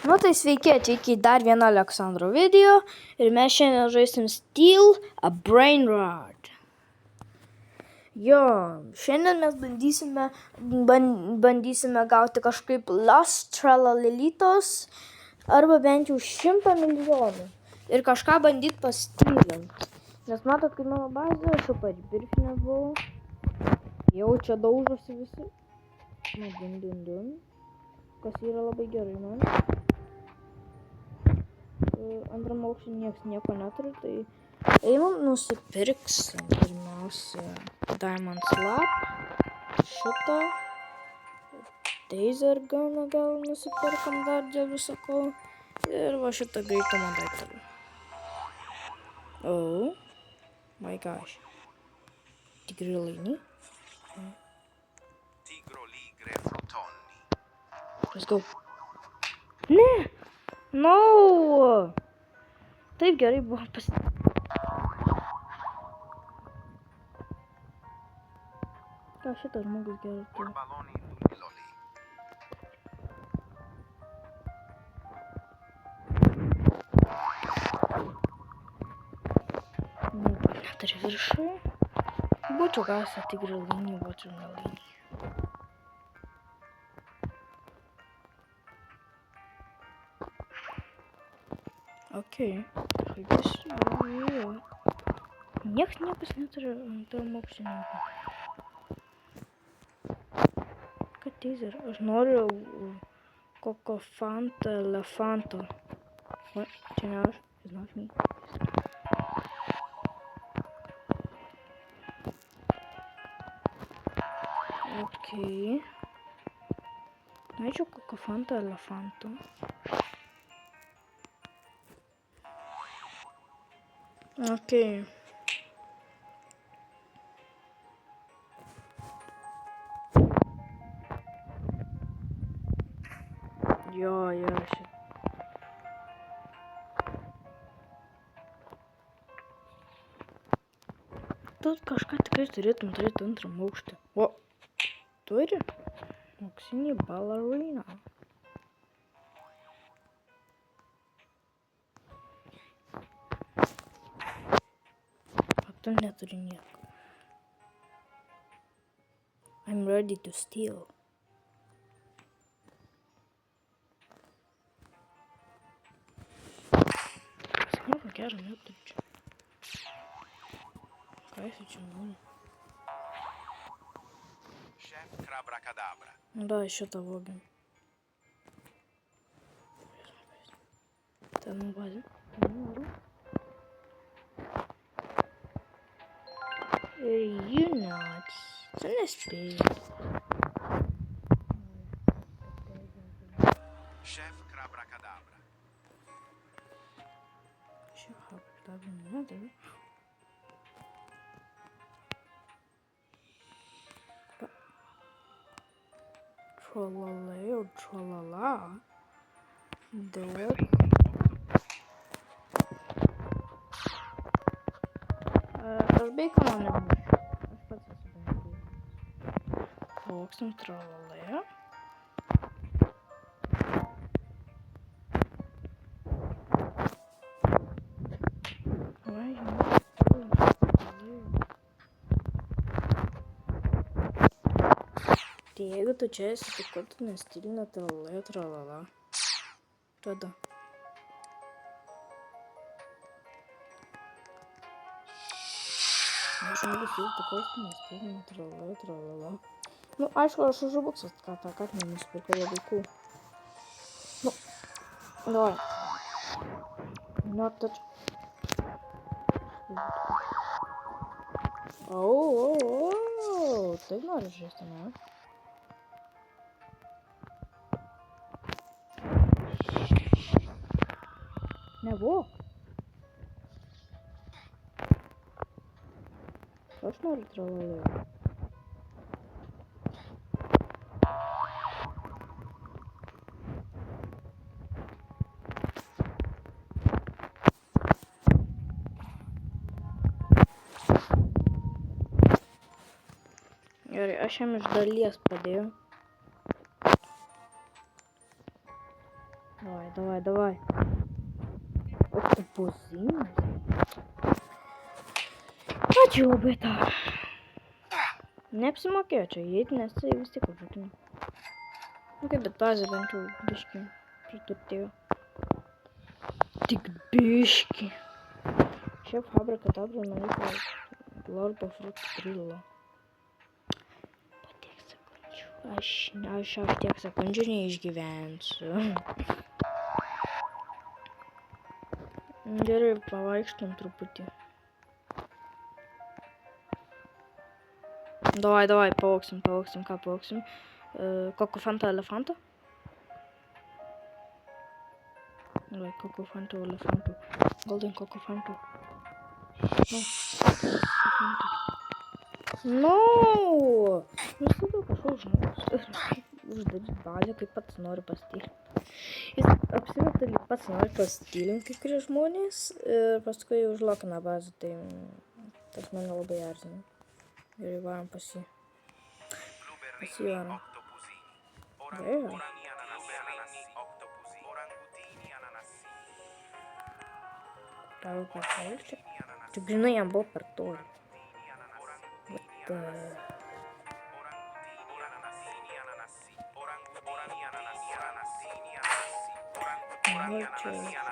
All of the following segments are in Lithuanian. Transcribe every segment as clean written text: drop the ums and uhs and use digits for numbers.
Nu tai sveiki atvykę į dar vieną Aleksandro video ir mes šiandien žaisim Steal a Brain Rot. Jo, šiandien mes bandysime gauti kažkaip Lost Tralalelitos arba bent jau 100 milijonų ir kažką bandyti pastylint. Nes matot, kad mano bazė, aš jau pats birfinė buvau. Jau čia daužosi visi. Na, dun. Kas yra labai gerai man. Antram aukštui nieko neturi, tai einam nusipirksim pirmiausia Diamond Slap, šitą, Taser Gun'ą gal nusipirkam dar dėl visako ir va šitą greitą daiktą. Oh my gosh. Tikrai laimi? Let's go. Ne! No! Taip gerai buvo Ką šitas žmogus gerai turi? Nieko neturi viršui. Būčiau gavęs tikrą liniją, būčiau neliniją. Okei, jo. Niekas neturi antram aukšte nieko. Kad Taser, aš noriu kokio Fanta elefanto. What? Čia ne aš, it's not me. Okei. Norėčiau kokio Fanta elefanto. Okei. Jo, šit. Tu kažką tikrai turėtum turėti antram aukšte. O, turi? Auksinį baleriną. Tu neturi nieko. I'm ready to steal. Nieko gero neturi čia. Ką jis čia nori? Chef Crabrakadabra. Da, šitą vogiam. Ten bazė. Noriu. You nuts. Tu nespėjai. Chef Crabrakadabra. Chef Crabrakadabra neturi. Tralala. Dar. Aš beikono nebušiu. Aš pats esu beikono. Lauksim tralalėje. Tai jeigu tu čia esi, tai kur tu nestylina tralala. Tada. Aš žmogus jau pakostinės, tai tralala. Nu, aišku, aš už Robuxas tą kartą nusipirkau labai cool. Nu, davai. Not touch. Taip nori žaisti, ne? Nebuvo. Aš noriu tralalėje. Gerai, aš jam iš dalies padėjau. Давай. Ох, ти позинь. А чого би так? Neapsimokėjo čia įeiti, nes tai vis tiek užrakino. Nu kaip, bet bazė bent jau biškį priturtėjo. Tik biškį. Šiaip Abracadabra man reikia Lordo Fruit Grillo. Po tiek sekundžių. Aš tiek sekundžių neišgyvensiu. Gerai, pavaikštom truputį. Давай, паукsim, ką paauksim? Koko Fanta elefanto? Давай, Koko Fanta elefanto. Golden Koko Fanta. No! Visada kažkoks žmogus uždaryt bazę, kaip pats nori pastylinti. Jis apsimeta, lyg pats nori pastylinti kai kurie žmonės ir paskui užlokina bazę, tai tas mane labai erzina. Gerai, varom pas jį. Varom. Gerai. Gal per toli? Tik žinai, jam buvo per toli.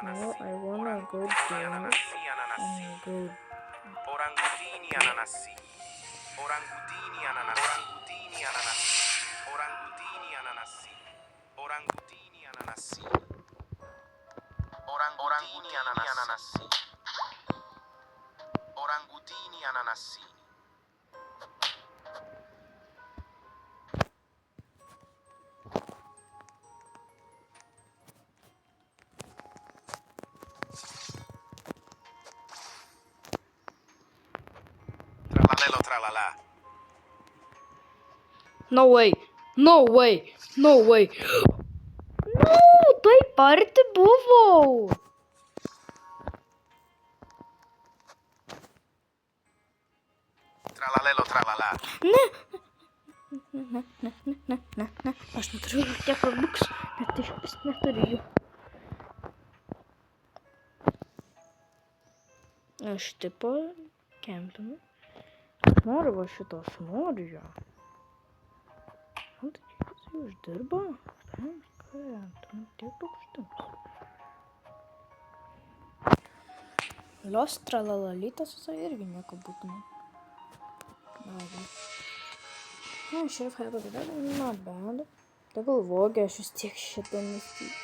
No, I wanna go there and go. Orangutini ananassi. Orangutini ananassi. Orangutini ananassi. Orangutini ananassi. Orangutini ananassi. Orangutini ananassi. Tralalelo tralala. No way. No, taip arti buvau. Tralalelo tralala. Ne. Aš neturiu tiek Robux, net išvis neturiu. Aš tipo kempinu. Noriu va šito, aš noriu jo. Man tai jis uždirba. Tiek aukštams. Los tralalalytas visai irgi nieko būtume. Šerif Abracadabra, not bad. Tegul vogia, aš vis tiek šitą mąstyti.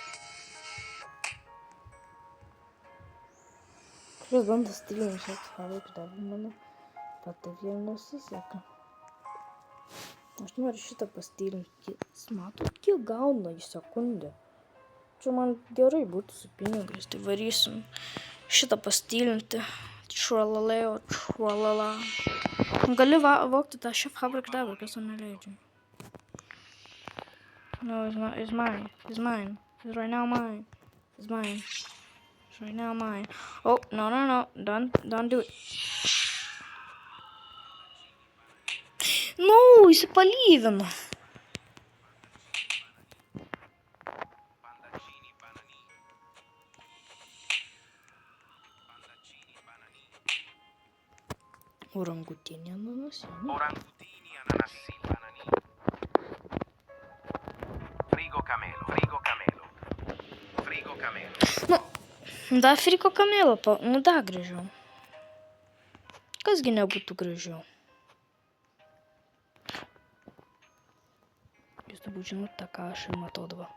Kažkas bando stylinti Šerif Abracadabra, mano. Bet taip jau nesiseka. Aš noriu šitą pastylinti. Jis matot, kiek gauna į sekundę. Čia man gerai būtų su pinigais, tai varysim šitą pastylinti. Tralaleo, tralala. Gali vogti tą Šerif Abracadabra, kas to neleidžia. No, it's mine. It's right now mine. It's right now mine. Oh, no. Don't do it. No, įsipalyvino. Orangutini ananassi. Orangutini ananassi banani. Frigo camelo. Nu, da friko kamelo, nu da gražiau. Kasgi nebūtų gražiau. Jūs turbūt žinot tą, ką aš ir matodavo.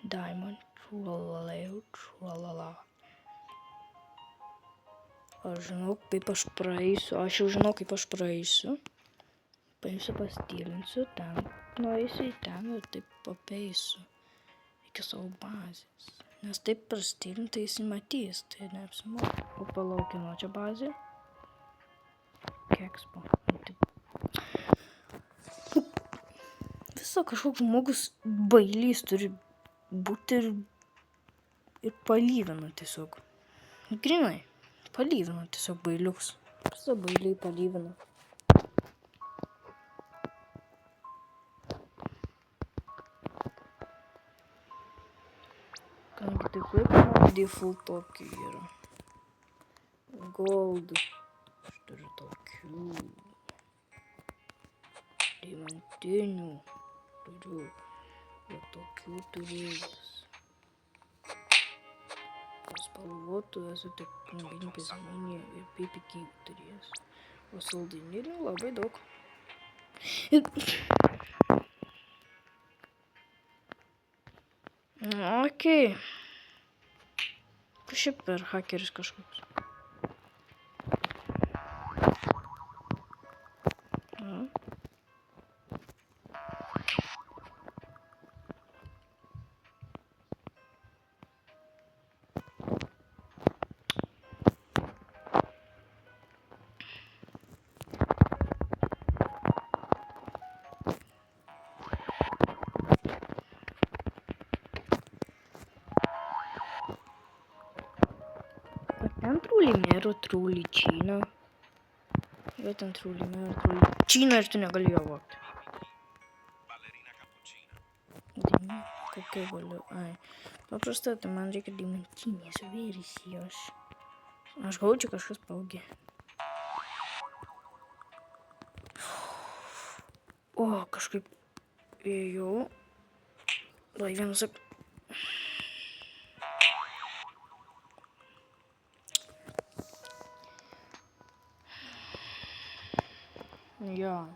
Diamond, tralaleo, tralala. Aš žinau, kaip aš praeisiu. Paimsiu, pastylinsiu, ten nueisiu į ten ir taip apeisiu iki savo bazės. Nes taip prastylinti jis matys, tai neapsimoka. O palaukino čia bazė. Kekspo. Visa kažkoks žmogus bailys turi būti ir palyvina tiesiog. Grinai. Palyvino tiesiog bailiuks. Visa bailiai palyvino. Kadangi taip laikoma, default tokių yra. Gold. Aš turiu tokių. Diamantinių. Turiu. Ir tokių turėjęs. Spalvotų esu tik pingvinį pizminį ir PPK turėjęs. O saldinėlių labai daug. Okei. Šiaip per hakeris kažkoks. Trulimero, trulicina. Bet ten trulimero, trulicina ir tu negali jo vogti. Ballerina cappuccina. Kokia galiu? Ai. Paprasta, tai man reikia diamantinės versijos. Aš gau čia kažkas paugė. O, kažkaip ėjau. Lai vienas sak. Jo.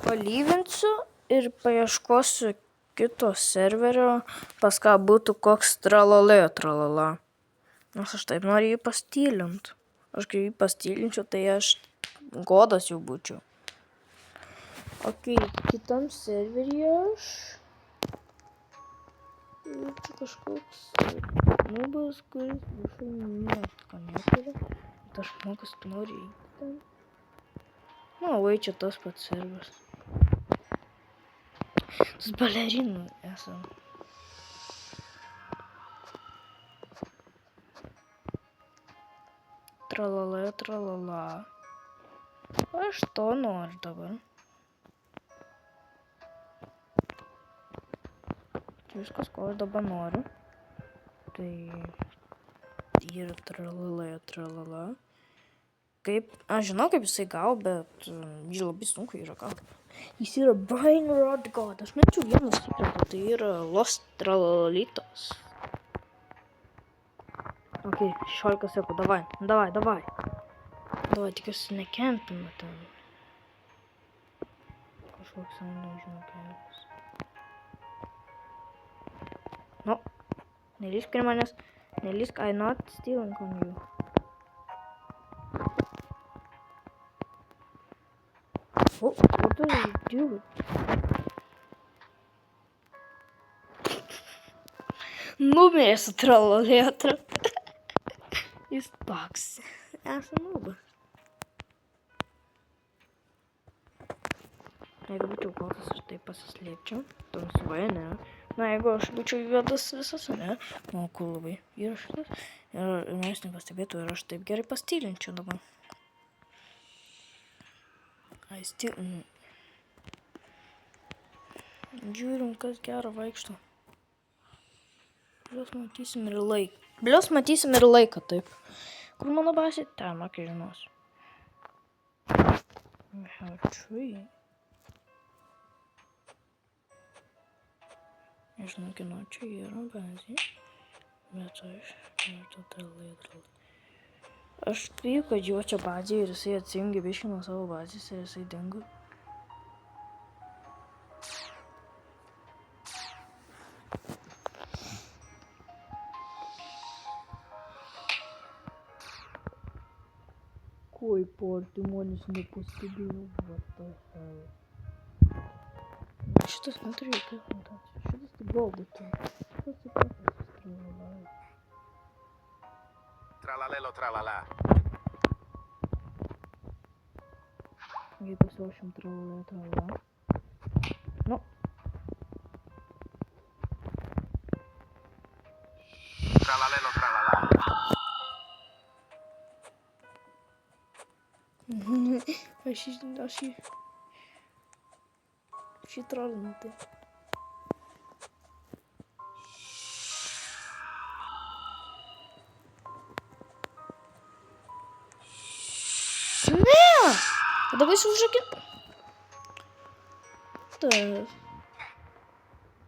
Palyginsiu ir paieškosiu kito serverio, pas ką būtų koks tralala. Nes aš taip noriu jį pastylint. Aš kai jį pastylinčiau, tai aš godas jau būčiau. Okei, kitam serveryje aš. Ir čia kažkoks nubas, kuris viršai nieko neturi. Bet aš mokas noriu eiti ten. Nu, vai čia tas pats serveris. Tas balerinų esam. Tralala. Aš to noriu dabar. Čia viskas, ko aš dabar noriu. Tai yra tralala. Kaip, aš žinau, kaip jisai gavo, bet jį labai sunku yra gauti. Jis yra Brain Rot God. Aš mečiau vieną sekretą, tai yra Lost Tralalitos. Okei, 16 sekundų, davai. Davai, tikiuosi nekempina ten. Kažkoks, nežinau, kempas. No, nelysk prie manęs, nelysk, I'm not stealing on you. Oh, what does he do? Numirė su tralalėtra. Jis toks. Esam nubas. Jeigu būčiau kotas, aš taip pasislėpčiau. Tamsuoja, ne. Na, jeigu aš būčiau juodas visas, ne. Nu, kur labai yra šitas. Ir mes nepastebėtų ir aš taip gerai pastylinčiau dabar. Žiūrim, kas gero vaikšto. Plius matysim ir laiką, taip. Kur mano bazė? Ten, okei, žinosiu. We have a tree. Nežinau, kino čia yra bazė. Bet aš spėju, kad jo čia bazė ir jisai atsijungė biškį nuo savo bazės ir jisai dingo. Oi, porti, manęs nepastebėjo, what the hell. Šitas neturi jokios mutacijos, šitas tik goldą turi. Šitas tik paprastas tralala. Tralalelo tralala. Jei pasiruošim tralala. Nu. Tralalelo tralala. Aš jį trolinu, tai. Давай užrakink. Taip.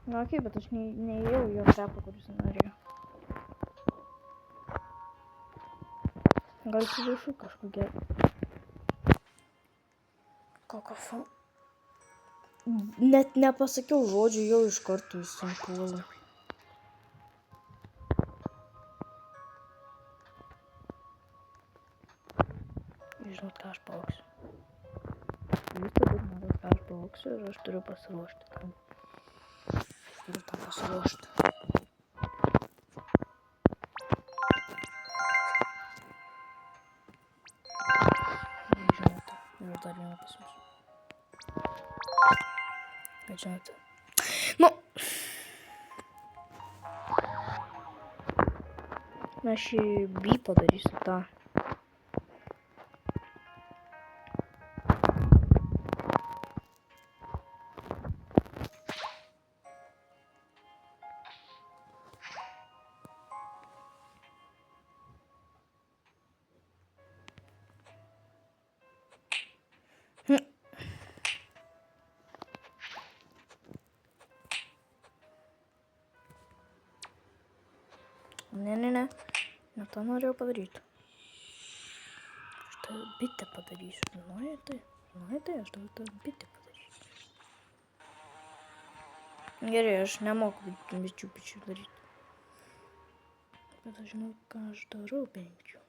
Na, okei, bet aš neėjau jo trepą, kuris norėjo. Gal su viršų kažkokia. Kakofon. Net nepasakiau žodžių, jau iš karto įsimpuolė. Žinot, ką aš paaugsiu. Jūs turbūt matot, ką aš paaugsiu ir aš turiu pasiruošti tam. Turiu tam pasiruošti. Žinote, ir dar vieną pasiūsiu. Bet žinote. Nu. Aš šį B padarysiu tą. Ne. Ne tą norėjau padaryti. Aš tą bitę padarysiu. Žinojai tai? Aš tą bitę padarysiu. Gerai, aš nemoku bičių daryti. Bet aš žinau, ką aš darau bent jau.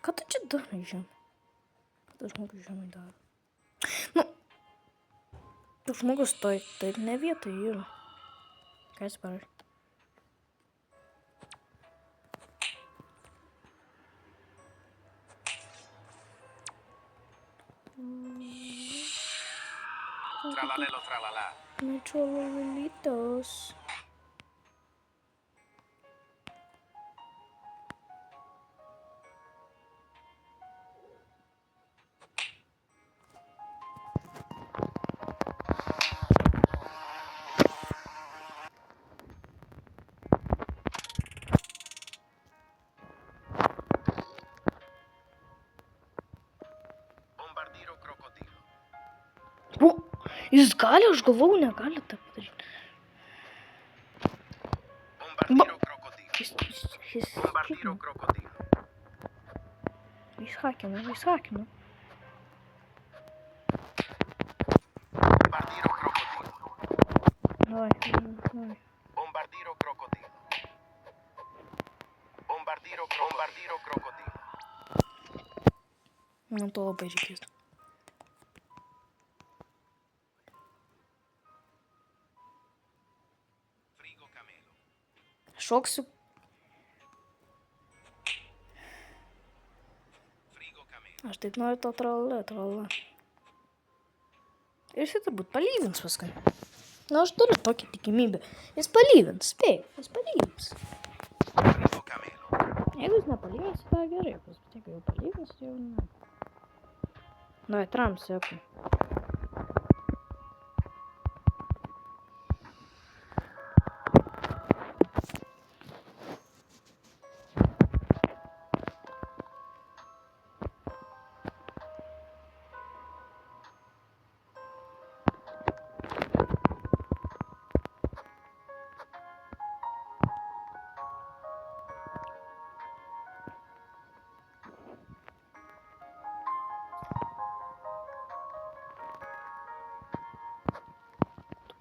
Ką tu čia darai, žinai? Ką tas žmogus, žinai, daro? Nu, tas žmogus tai ne vietoj yra. Ką jis parašė? Tralalelo, tralala. Tralalitos. Bombardiro krokodilo. O, jis gali, aš galvau, negali tą padaryti. Bombardiro krokodilo. Jis Bombardiro krokodilo. Jis hakino. Bombardiro krokodilo. Давай. Bombardiro krokodilo. Bombardiro krokodilo. Man to labai reikės. Frigo camelo. Šoksiu. Frigo camelo. Aš taip noriu to tralala. Ir jis turbūt palygins viską. Na, aš turiu tokią tikimybę. Jis palygins, spėju, jis palygins. Frigo camelo. Jeigu jis nepalygins, tai gerai. Bet jeigu jau palygins, tai jau ne. Давай, Трамп всякий.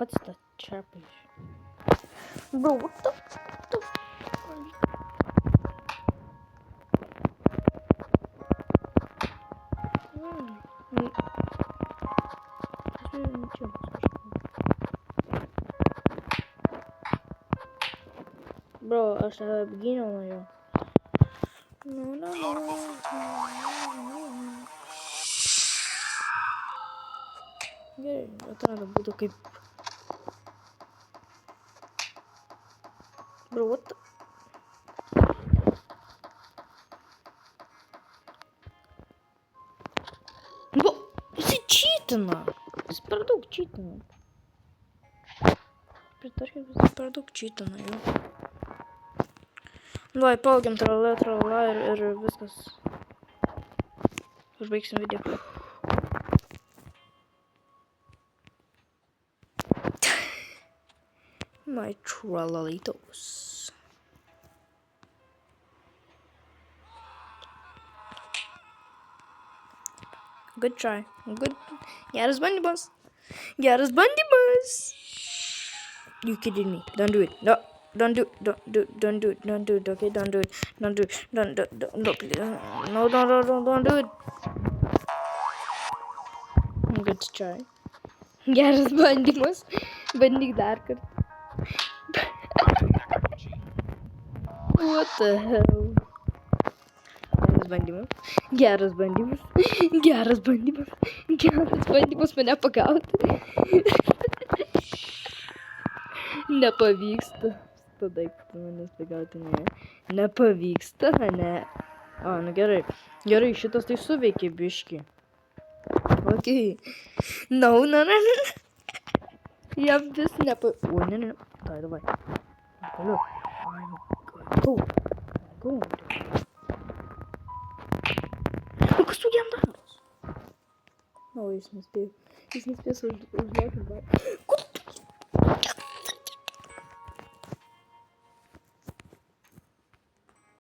Pats tą čerpaiš. Bro, what the Bro, aš apgyniau nuo jo. Gerai, atrado būtų kaip... Bro, what the... Bro, jisai čytina. Jis per daug čytina. Pritarkim, jis per daug čytina, jau. Davai, palaukiam tralala ir viskas. užbaigsim video. My tralalitos. Good try. Good. Geras bandymas. Geras bandymas. You kidding me? Don't do it. No. Don't do it. Don't do it. Don't do it. Don't do it. Okay. Don't do it. Don't do it. Don't please. No. Don't do it. Good try. Geras bandymas. Bandyk dar kartą. What the hell? Geras bandymas. Geras bandymas. Geras bandymas mane pagauti. Nepavyksta. Tada manęs pagauti, ne. Nepavyksta, ne. O, nu gerai. Gerai, šitas tai suveikė biškį. Ok. No. Jam vis O, ne. Davai. Toliau. Go. O kas tu jam daros? O, jis nespėjo. Jis nespės užduoti.